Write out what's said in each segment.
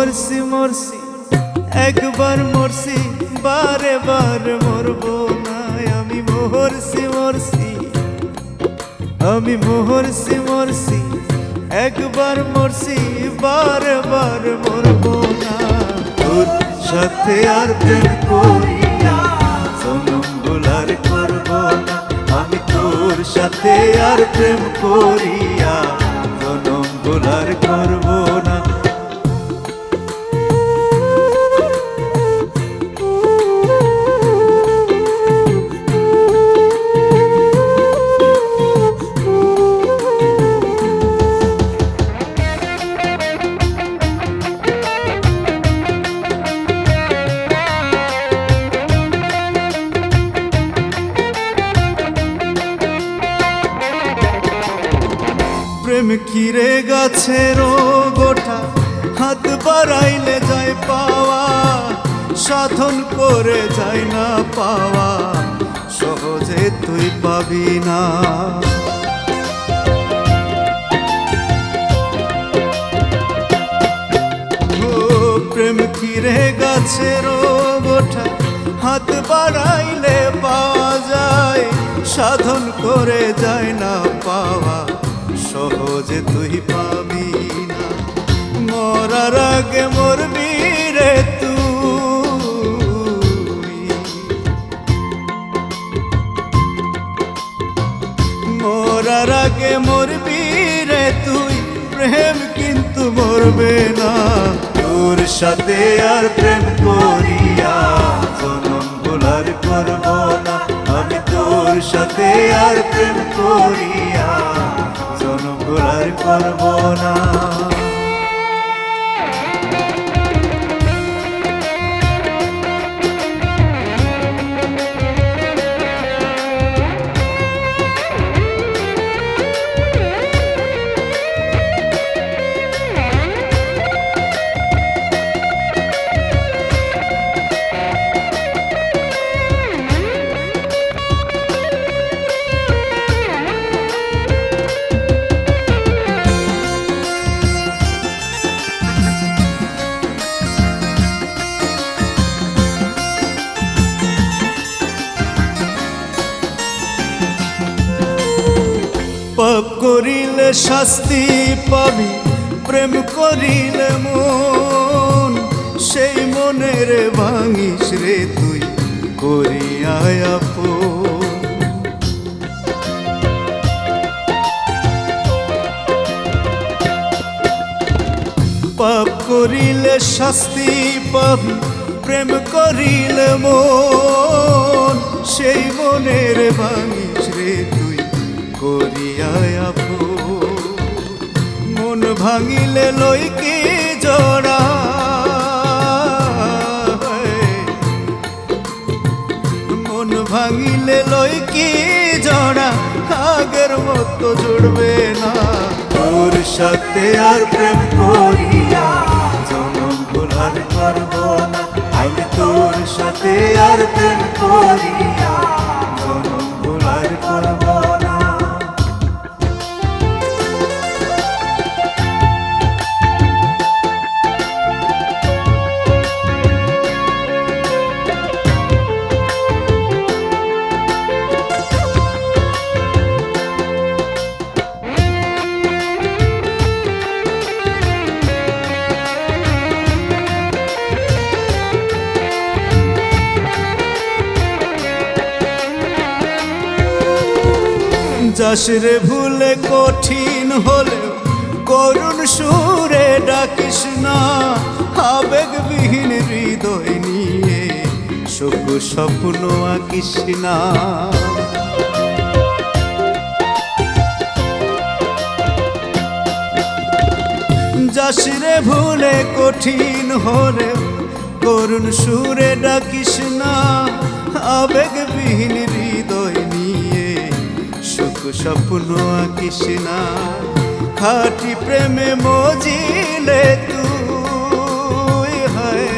মরছি মরছি একবার মরছি বারে বার মরবো না। আমি মরছি মরছি মরছি একবার মরছি বারে বার মরবো না। তোর সাথে আর প্রেম করিয়া জনম ভুলার করবো না। আমি তোর সাথে আর প্রেম করিয়া জনম ভুলার করবো না। প্রেম কিরে গাছের গোটা হাত বাড়াইলে যায় পাওয়া, সাধন করে যায় না পাওয়া, সহজে তুই পাবি না। ও প্রেম কিরে গাছের গোটা হাত বাড়াইলে পাওয়া যায়, সাধন করে যায় না পাওয়া, সহজে তুই পাবি না। মরার আগে মরবি রে তুই, মরার আগে মরবি রে তুই, প্রেম কিন্তু মরবে না। তোর সাথে আর প্রেম করিয়া জনম ভুলার করব না। আমি তোর সাথে আর প্রেম করিয়া জনম ভুলার করব না। পাপ করিলে শাস্তি পাবি, প্রেম করিলে মন, সেই মনের ভাঙিস রে তুই করিয়া আপন। পাপ করিলে শাস্তি পাবি, প্রেম করিলে মন, সেই মনের ভাঙিস রে তুই করিয়া আপন। মন ভাঙিলে লই কি জোড়া, মন ভাঙিলে লই কি জোড়া, আগের মতো জুড়বে না। তোর সাথে আর প্রেম করিয়া জনম ভুলার করব না। আমি তোর সাথে আর প্রেম করিয়া জনম ভুলার করব না। যাস রে ভুলে কঠিন হলেও করুণ সুরে ডাকিস না। আবেগবিহীন হৃদয় নিয়ে সুখ স্বপ্ন আঁকিস না। যাস রে ভুলে কঠিন হলেও করুণ সুরে ডাকিস না। আবেগবিহীন হৃদয় নিয়ে সুখ স্বপ্ন আঁকিস না। খাঁটি প্রেমে মজিলে তুই, হায়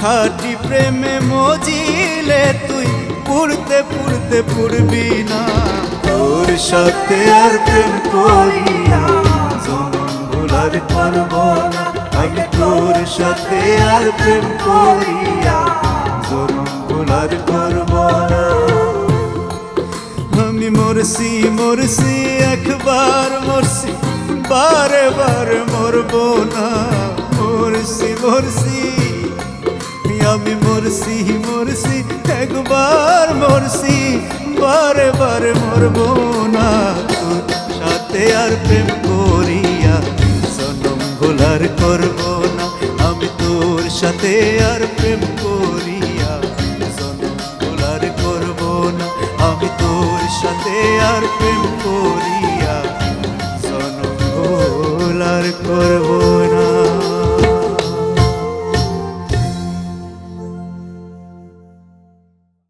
খাঁটি প্রেমে মজিলে তুই, পুড়তে পুড়তে পুড়বি না। তোর সাথে আর প্রেম করিয়া ভোলার করব না আমি তোর সাথে আর প্রেম করিয়া জনম ভোলার করব না আমি মরছি মরছি একবার মরছি বারে বারে মরব না মরছি মরছি আমি মরছি মরছি একবার মরছি বারে বারে মরব না তোর সাথে আর প্রেম করিয়া জনম ভোলার করব না আমি তোর সাথে আর প্রেম করিয়া জনম ভোলার করব না আমি তোর সাথে আর প্রেম করিয়া জনম ভোলার করব